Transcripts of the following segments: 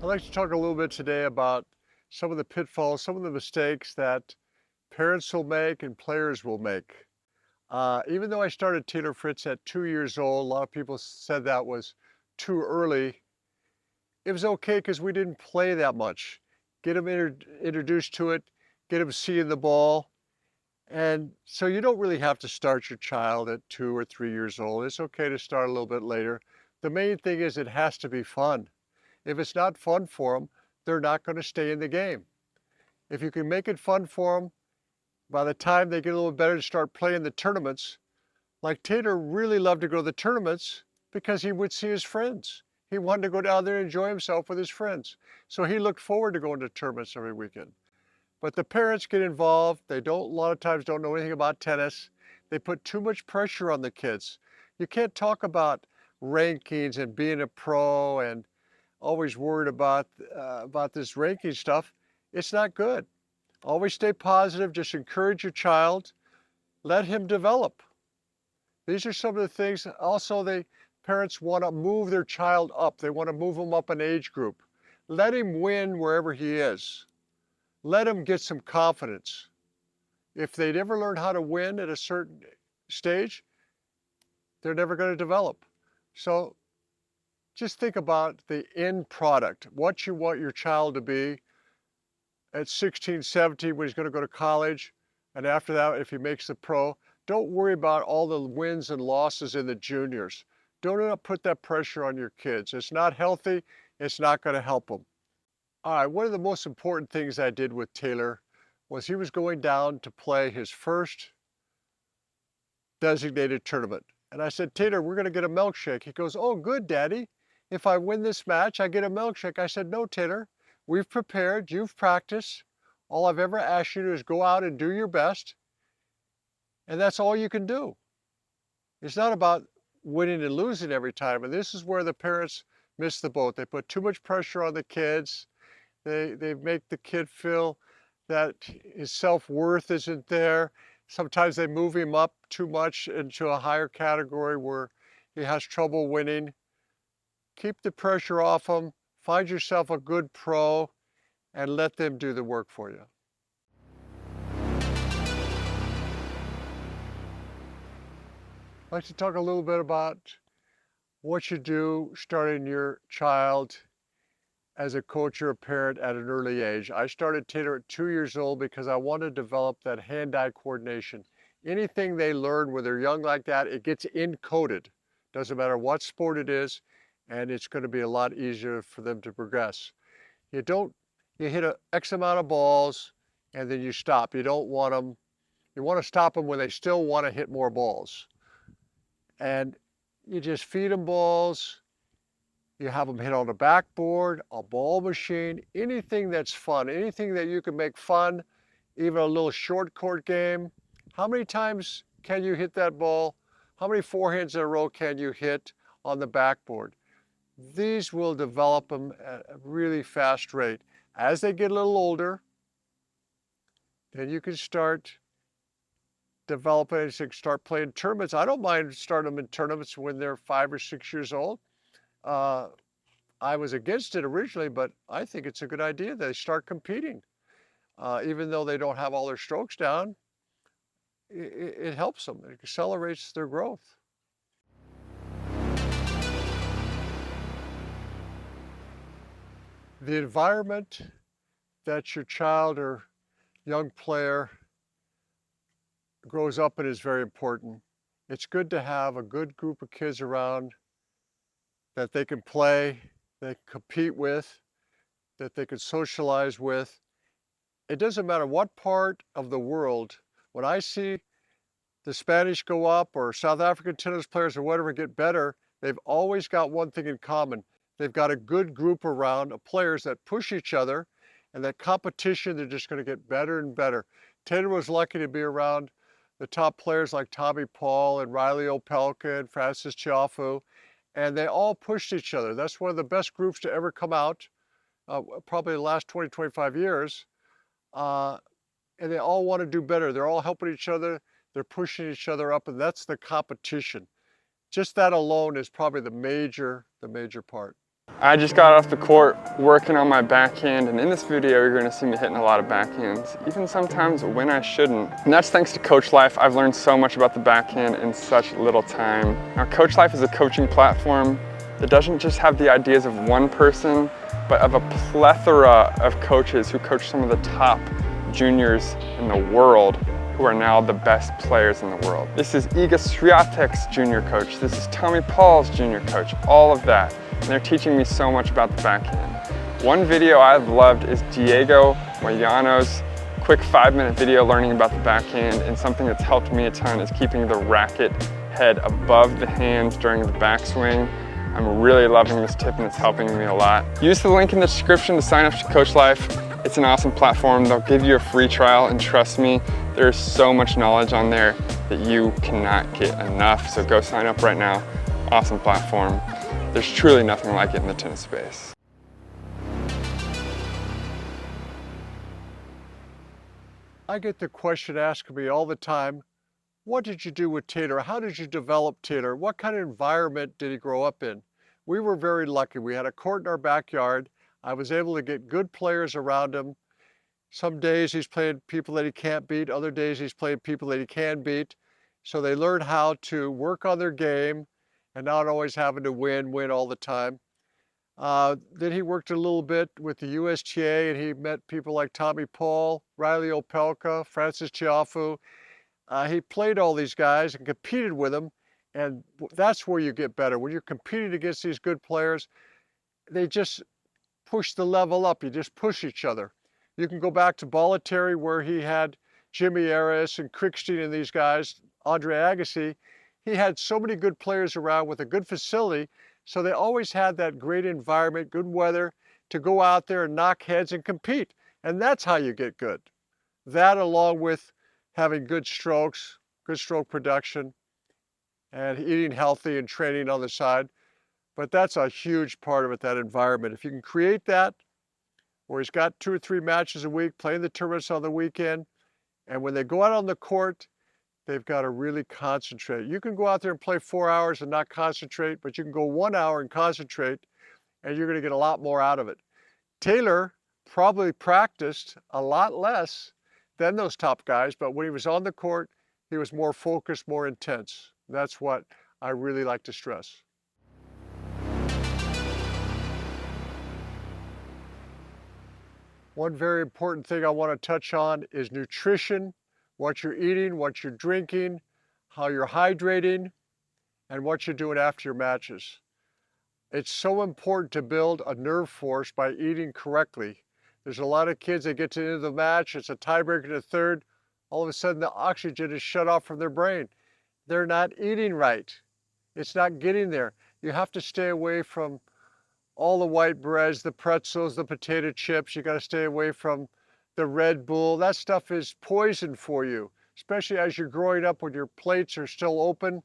I'd like to talk a little bit today about some of the pitfalls, some of the mistakes that parents will make and players will make. Even though I started Taylor Fritz at 2 years old, a lot of people said that was too early. It was okay because we didn't play that much. Get them introduced to it, get them seeing the ball. And so you don't really have to start your child at 2 or 3 years old. It's okay to start a little bit later. The main thing is it has to be fun. If it's not fun for them, they're not going to stay in the game. If you can make it fun for them, by the time they get a little better and start playing the tournaments, like Taylor really loved to go to the tournaments because he would see his friends. He wanted to go down there and enjoy himself with his friends. So he looked forward to going to tournaments every weekend. But the parents get involved. They a lot of times don't know anything about tennis. They put too much pressure on the kids. You can't talk about rankings and being a pro and always worried about this ranking stuff. It's not good. Always stay positive. Just encourage your child. Let him develop. These are some of the things. Also, parents want to move their child up. They want to move him up an age group. Let him win wherever he is. Let him get some confidence. If they never learn how to win at a certain stage, they're never going to develop. So just think about the end product, what you want your child to be at 16, 17 when he's going to go to college, and after that, if he makes the pro. Don't worry about all the wins and losses in the juniors. Don't put that pressure on your kids. It's not healthy. It's not going to help them. All right, one of the most important things I did with Taylor was he was going down to play his first designated tournament. And I said, Taylor, we're going to get a milkshake. He goes, oh, good, Daddy. If I win this match, I get a milkshake. I said, no, Taylor, we've prepared, you've practiced. All I've ever asked you to do is go out and do your best. And that's all you can do. It's not about winning and losing every time. And this is where the parents miss the boat. They put too much pressure on the kids. They make the kid feel that his self-worth isn't there. Sometimes they move him up too much into a higher category where he has trouble winning. Keep the pressure off him. Find yourself a good pro and let them do the work for you. I'd like to talk a little bit about what you do starting your child as a coach or a parent at an early age. I started Taylor at 2 years old because I wanted to develop that hand-eye coordination. Anything they learn when they're young like that, it gets encoded. Doesn't matter what sport it is, and it's going to be a lot easier for them to progress. You hit a X amount of balls and then you stop. You don't want them, you want to stop them when they still want to hit more balls. And you just feed them balls. You have them hit on the backboard, a ball machine, anything that's fun, anything that you can make fun, even a little short court game. How many times can you hit that ball? How many forehands in a row can you hit on the backboard? These will develop them at a really fast rate. As they get a little older, then you can start developing and start playing tournaments. I don't mind starting them in tournaments when they're 5 or 6 years old. I was against it originally, but I think it's a good idea that they start competing. Even though they don't have all their strokes down, it helps them. It accelerates their growth. The environment that your child or young player grows up in is very important. It's good to have a good group of kids around that they can play, they can compete with, that they can socialize with. It doesn't matter what part of the world, when I see the Spanish go up or South African tennis players or whatever get better, they've always got one thing in common. They've got a good group around of players that push each other, and that competition, they're just going to get better and better. Taylor was lucky to be around the top players like Tommy Paul and Riley Opelka and Francis Tiafoe, and they all pushed each other. That's one of the best groups to ever come out, probably the last 20, 25 years. And they all want to do better. They're all helping each other. They're pushing each other up, and that's the competition. Just that alone is probably the major part. I just got off the court working on my backhand, and in this video you're going to see me hitting a lot of backhands, even sometimes when I shouldn't. And that's thanks to Coach Life. I've learned so much about the backhand in such little time. Now, Coach Life is a coaching platform that doesn't just have the ideas of one person, but of a plethora of coaches who coach some of the top juniors in the world who are now the best players in the world. This is Iga Swiatek's junior coach. This is Tommy Paul's junior coach, all of that. And they're teaching me so much about the backhand. One video I've loved is Diego Moyano's quick 5-minute video learning about the backhand, and something that's helped me a ton is keeping the racket head above the hand during the backswing. I'm really loving this tip and it's helping me a lot. Use the link in the description to sign up to Coach Life. It's an awesome platform. They'll give you a free trial, and trust me, there's so much knowledge on there that you cannot get enough. So go sign up right now. Awesome platform. There's truly nothing like it in the tennis space. I get the question asked me all the time, what did you do with Taylor? How did you develop Taylor? What kind of environment did he grow up in? We were very lucky. We had a court in our backyard. I was able to get good players around him. Some days he's playing people that he can't beat. Other days he's playing people that he can beat. So they learn how to work on their game and not always having to win all the time. Then he worked a little bit with the USTA, and he met people like Tommy Paul, Riley Opelka, Francis Tiafoe. He played all these guys and competed with them, and that's where you get better. When you're competing against these good players, they just push the level up. You just push each other. You can go back to Bollettieri, where he had Jimmy Arias and Krickstein and these guys, Andre Agassi. He had so many good players around with a good facility, so they always had that great environment, good weather, to go out there and knock heads and compete. And that's how you get good. That, along with having good strokes, good stroke production, and eating healthy and training on the side. But that's a huge part of it, that environment. If you can create that, where he's got 2 or 3 matches a week, playing the tournaments on the weekend, and when they go out on the court, they've got to really concentrate. You can go out there and play 4 hours and not concentrate, but you can go 1 hour and concentrate, and you're going to get a lot more out of it. Taylor probably practiced a lot less than those top guys, but when he was on the court, he was more focused, more intense. That's what I really like to stress. One very important thing I want to touch on is nutrition, what you're eating, what you're drinking, how you're hydrating, and what you're doing after your matches. It's so important to build a nerve force by eating correctly. There's a lot of kids that get to the end of the match, it's a tiebreaker to the third, all of a sudden the oxygen is shut off from their brain. They're not eating right. It's not getting there. You have to stay away from all the white breads, the pretzels, the potato chips. You got to stay away from the Red Bull. That stuff is poison for you, especially as you're growing up when your plates are still open.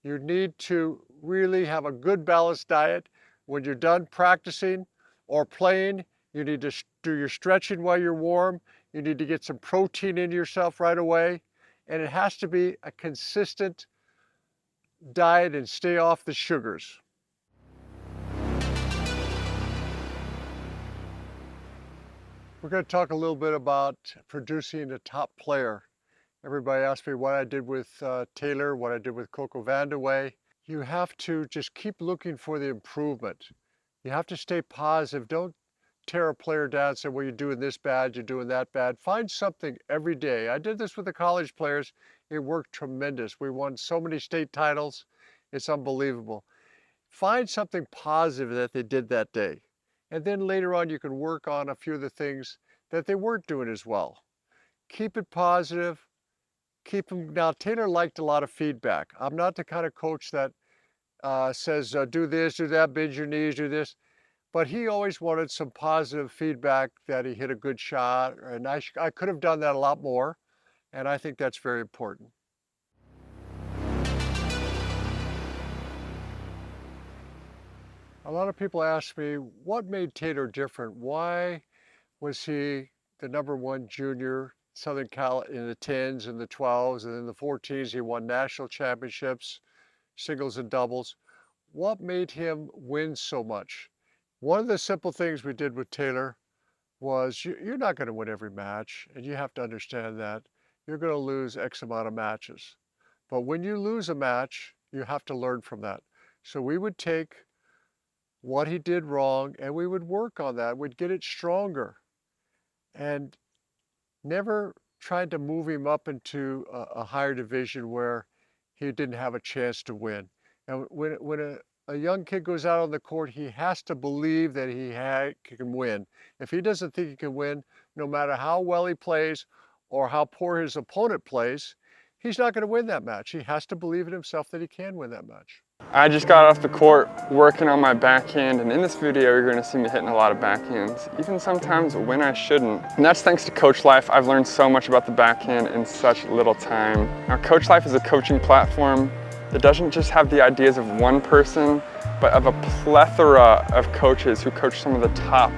You need to really have a good balanced diet. When you're done practicing or playing, you need to do your stretching while you're warm. You need to get some protein into yourself right away. And it has to be a consistent diet and stay off the sugars. We're going to talk a little bit about producing a top player. Everybody asked me what I did with Taylor, what I did with Coco Vandeweghe. You have to just keep looking for the improvement. You have to stay positive. Don't tear a player down and say, well, you're doing this bad, you're doing that bad. Find something every day. I did this with the college players. It worked tremendous. We won so many state titles. It's unbelievable. Find something positive that they did that day. And then later on, you can work on a few of the things that they weren't doing as well. Keep it positive. Keep them. Now, Taylor liked a lot of feedback. I'm not the kind of coach that says, do this, do that, bend your knees, do this. But he always wanted some positive feedback that he hit a good shot. And I could have done that a lot more. And I think that's very important. A lot of people ask me, what made Taylor different? Why was he the #1 junior, Southern Cal, in the 10s and the 12s, and in the 14s he won national championships, singles and doubles. What made him win so much? One of the simple things we did with Taylor was you're not going to win every match, and you have to understand that you're going to lose X amount of matches. But when you lose a match, you have to learn from that. So we would take what he did wrong and we would work on that. We'd get it stronger and never tried to move him up into a higher division where he didn't have a chance to win. And when a young kid goes out on the court, he has to believe that he can win. If he doesn't think he can win, no matter how well he plays or how poor his opponent plays, he's not going to win that match. He has to believe in himself that he can win that match. I just got off the court working on my backhand, and in this video you're going to see me hitting a lot of backhands, even sometimes when I shouldn't. And that's thanks to Coach Life. I've learned so much about the backhand in such little time. Now, Coach Life is a coaching platform that doesn't just have the ideas of one person, but of a plethora of coaches who coach some of the top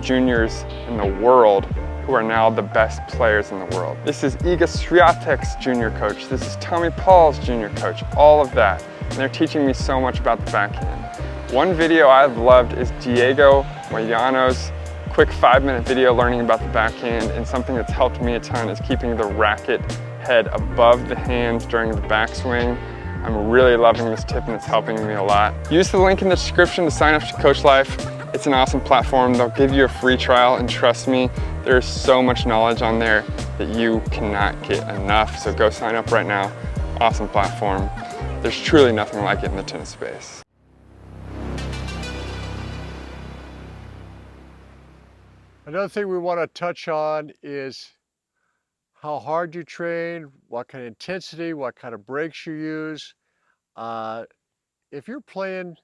juniors in the world who are now the best players in the world. This is Iga Swiatek's junior coach. This is Tommy Paul's junior coach, all of that. And they're teaching me so much about the backhand. One video I've loved is Diego Moyano's quick 5-minute video learning about the backhand, and something that's helped me a ton is keeping the racket head above the hand during the backswing. I'm really loving this tip and it's helping me a lot. Use the link in the description to sign up to Coach Life. It's an awesome platform. They'll give you a free trial, and trust me, there's so much knowledge on there that you cannot get enough. So go sign up right now. Awesome platform. There's truly nothing like it in the tennis space. Another thing we want to touch on is how hard you train, what kind of intensity, what kind of breaks you use. If you're playing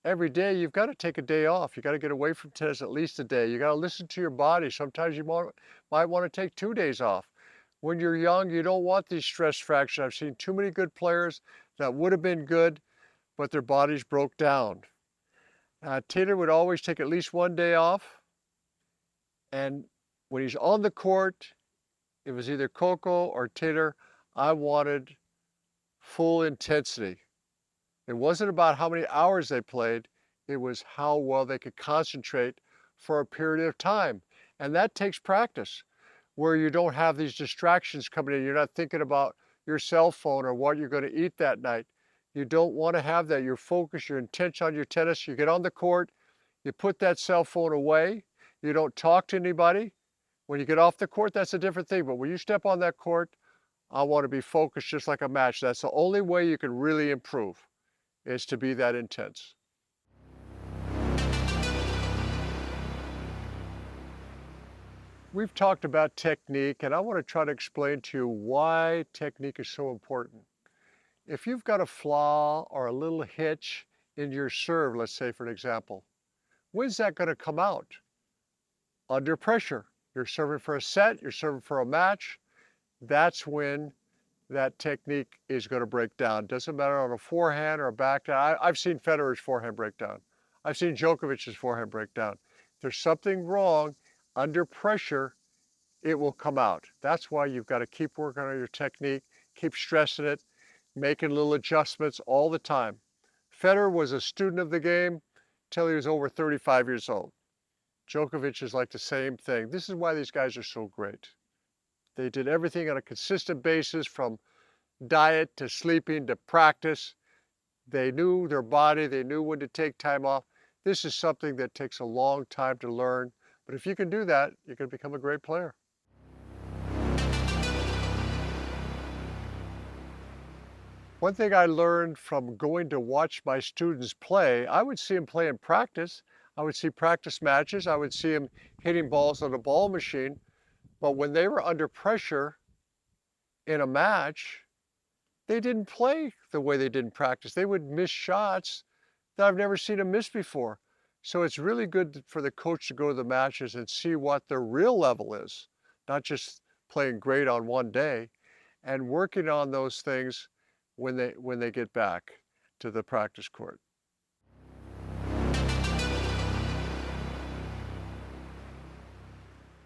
every day, you've got to take a day off. You got to get away from tennis at least a day. You got to listen to your body. Sometimes you might want to take 2 days off. When you're young, you don't want these stress fractures. I've seen too many good players that would have been good, but their bodies broke down. Taylor would always take at least 1 day off. And when he's on the court, it was either Coco or Taylor, I wanted full intensity. It wasn't about how many hours they played, it was how well they could concentrate for a period of time. And that takes practice, where you don't have these distractions coming in. You're not thinking about your cell phone or what you're going to eat that night. You don't want to have that. You're focused, you're intent on your tennis. You get on the court, you put that cell phone away, you don't talk to anybody. When you get off the court, that's a different thing. But when you step on that court, I want to be focused just like a match. That's the only way you can really improve, is to be that intense. We've talked about technique, and I want to try to explain to you why technique is so important. If you've got a flaw or a little hitch in your serve, let's say for an example, when's that going to come out? Under pressure. You're serving for a set, you're serving for a match. That's when that technique is going to break down. Doesn't matter on a forehand or a backhand. I've seen Federer's forehand break down. I've seen Djokovic's forehand break down. If there's something wrong under pressure, it will come out. That's why you've got to keep working on your technique, keep stressing it, making little adjustments all the time. Federer was a student of the game till he was over 35 years old. Djokovic is like the same thing. This is why these guys are so great. They did everything on a consistent basis, from diet to sleeping to practice. They knew their body, they knew when to take time off. This is something that takes a long time to learn, but if you can do that, you can become a great player. One thing I learned from going to watch my students play, I would see them play in practice. I would see practice matches. I would see them hitting balls on a ball machine. But when they were under pressure in a match, they didn't play the way they did in practice. They would miss shots that I've never seen them miss before. So it's really good for the coach to go to the matches and see what their real level is, not just playing great on one day, and working on those things when they get back to the practice court.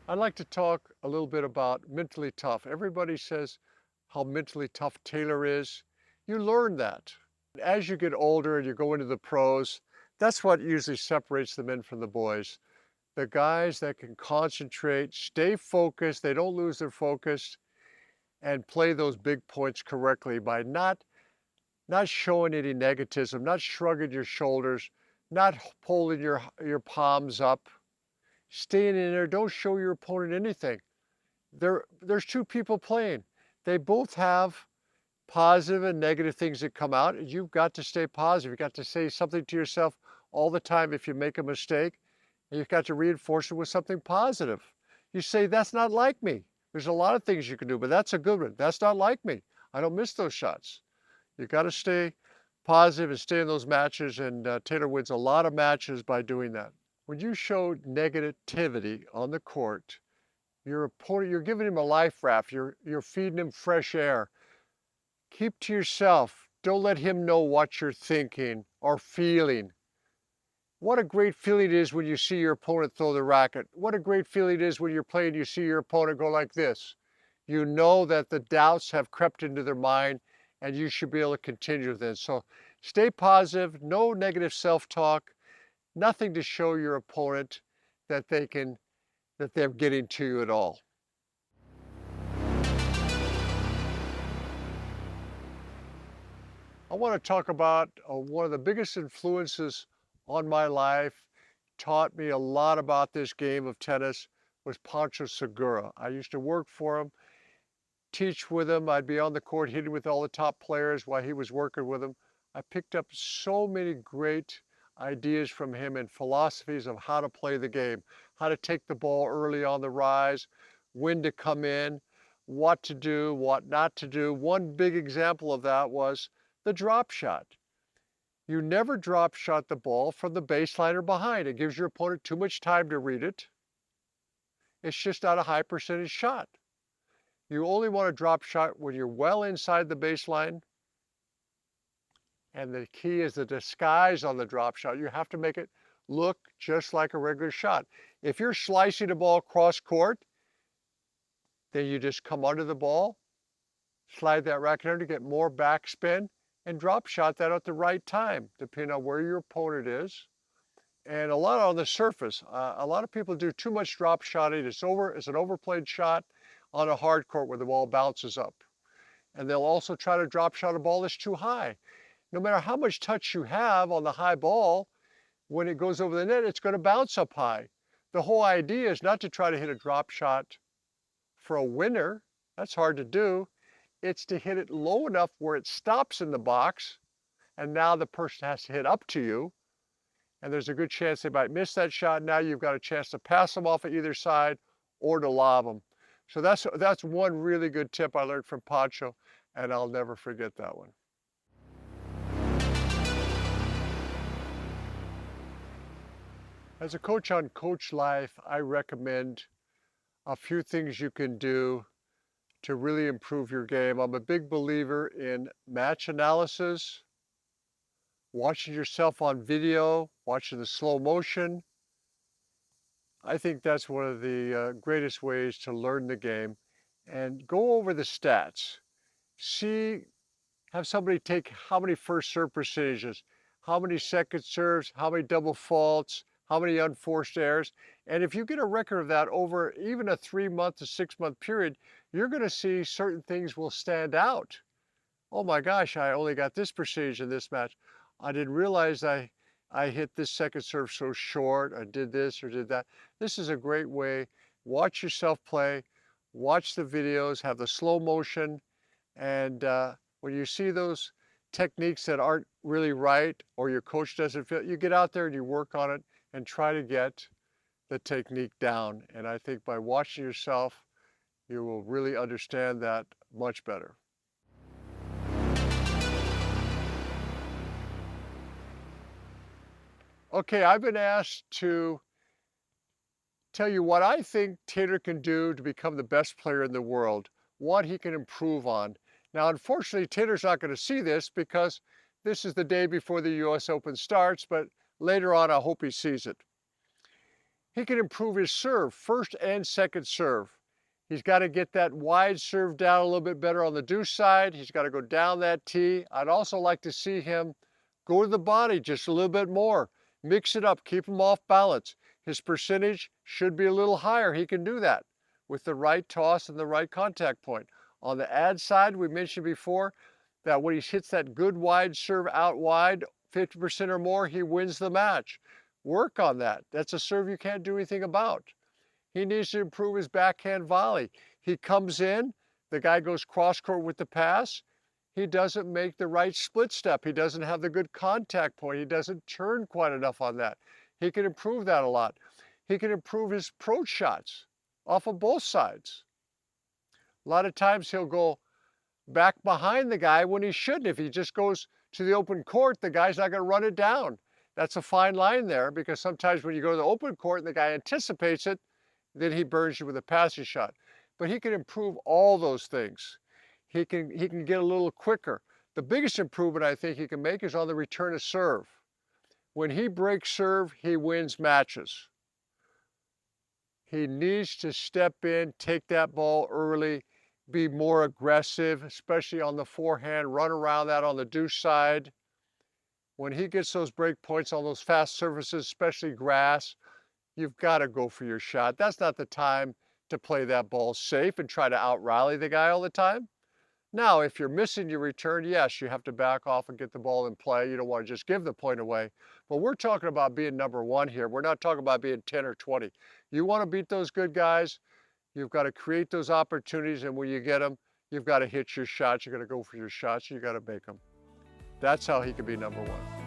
I'd like to talk a little bit about mentally tough. Everybody says how mentally tough Taylor is. You learn that. As you get older and you go into the pros, That's what usually separates the men from the boys. The guys that can concentrate, stay focused, they don't lose their focus, and play those big points correctly by not showing any negativism, not shrugging your shoulders, not pulling your palms up, staying in there. Don't show your opponent anything. There's two people playing. They both have positive and negative things that come out, and you've got to stay positive. You've got to say something to yourself all the time if you make a mistake, and you've got to reinforce it with something positive. You say, that's not like me. There's a lot of things you can do, but that's a good one. That's not like me. I don't miss those shots. You've got to stay positive and stay in those matches, and Taylor wins a lot of matches by doing that. When you show negativity on the court, your opponent, you're giving him a life raft. You're feeding him fresh air. Keep to yourself. Don't let him know what you're thinking or feeling. What a great feeling it is when you see your opponent throw the racket. What a great feeling it is when you're playing, you see your opponent go like this. You know that the doubts have crept into their mind, and you should be able to continue this. So stay positive, no negative self-talk, nothing to show your opponent that they're getting to you at all. I want to talk about one of the biggest influences on my life, taught me a lot about this game of tennis, was Pancho Segura. I used to work for him, teach with him. I'd be on the court hitting with all the top players while he was working with them. I picked up so many great ideas from him and philosophies of how to play the game, how to take the ball early on the rise, when to come in, what to do, what not to do. One big example of that was the drop shot. You never drop shot the ball from the baseline or behind. It gives your opponent too much time to read it. It's just not a high percentage shot. You only want to drop shot when you're well inside the baseline. And the key is the disguise on the drop shot. You have to make it look just like a regular shot. If you're slicing the ball cross court, then you just come under the ball, slide that racket under to get more backspin, and drop shot that at the right time, depending on where your opponent is. And a lot on the surface. A lot of people do too much drop shotting. It's an overplayed shot on a hard court where the ball bounces up. And they'll also try to drop shot a ball that's too high. No matter how much touch you have on the high ball, when it goes over the net, it's going to bounce up high. The whole idea is not to try to hit a drop shot for a winner. That's hard to do. It's to hit it low enough where it stops in the box, and now the person has to hit up to you, and there's a good chance they might miss that shot. Now you've got a chance to pass them off at either side or to lob them. So that's one really good tip I learned from Pancho, and I'll never forget that one. As a coach on Coach Life, I recommend a few things you can do to really improve your game. I'm a big believer in match analysis, watching yourself on video, watching the slow motion. I think that's one of the greatest ways to learn the game. And go over the stats. Have somebody take how many first serve percentages, how many second serves, how many double faults, how many unforced errors. And if you get a record of that over even a 3-month to 6-month period, you're going to see certain things will stand out. Oh my gosh, I only got this percentage in this match. I didn't realize I hit this second serve so short. I did this or did that. This is a great way. Watch yourself play. Watch the videos. Have the slow motion. And when you see those techniques that aren't really right or your coach doesn't feel, you get out there and you work on it and try to get the technique down. And I think by watching yourself, you will really understand that much better. Okay, I've been asked to tell you what I think Taylor can do to become the best player in the world, what he can improve on. Now, unfortunately, Taylor's not going to see this because this is the day before the US Open starts, but later on, I hope he sees it. He can improve his serve, first and second serve. He's got to get that wide serve down a little bit better on the deuce side. He's got to go down that tee. I'd also like to see him go to the body just a little bit more. Mix it up, keep him off balance. His percentage should be a little higher. He can do that with the right toss and the right contact point. On the ad side, we mentioned before that when he hits that good wide serve out wide, 50% or more, he wins the match. Work on that. That's a serve you can't do anything about. He needs to improve his backhand volley. He comes in, the guy goes cross court with the pass. He doesn't make the right split step. He doesn't have the good contact point. He doesn't turn quite enough on that. He can improve that a lot. He can improve his approach shots off of both sides. A lot of times he'll go back behind the guy when he shouldn't. If he just goes to the open court, the guy's not going to run it down. That's a fine line there, because sometimes when you go to the open court and the guy anticipates it, then he burns you with a passing shot. But he can improve all those things. He can get a little quicker. The biggest improvement I think he can make is on the return of serve. When he breaks serve, he wins matches. He needs to step in, take that ball early, be more aggressive, especially on the forehand, run around that on the deuce side. When he gets those break points on those fast surfaces, especially grass, you've got to go for your shot. That's not the time to play that ball safe and try to out-rally the guy all the time. Now, if you're missing your return, yes, you have to back off and get the ball in play. You don't want to just give the point away. But we're talking about being number one here. We're not talking about being 10 or 20. You want to beat those good guys, you've got to create those opportunities, and when you get them, you've got to hit your shots. You've got to go for your shots. You've got to make them. That's how he can be number one.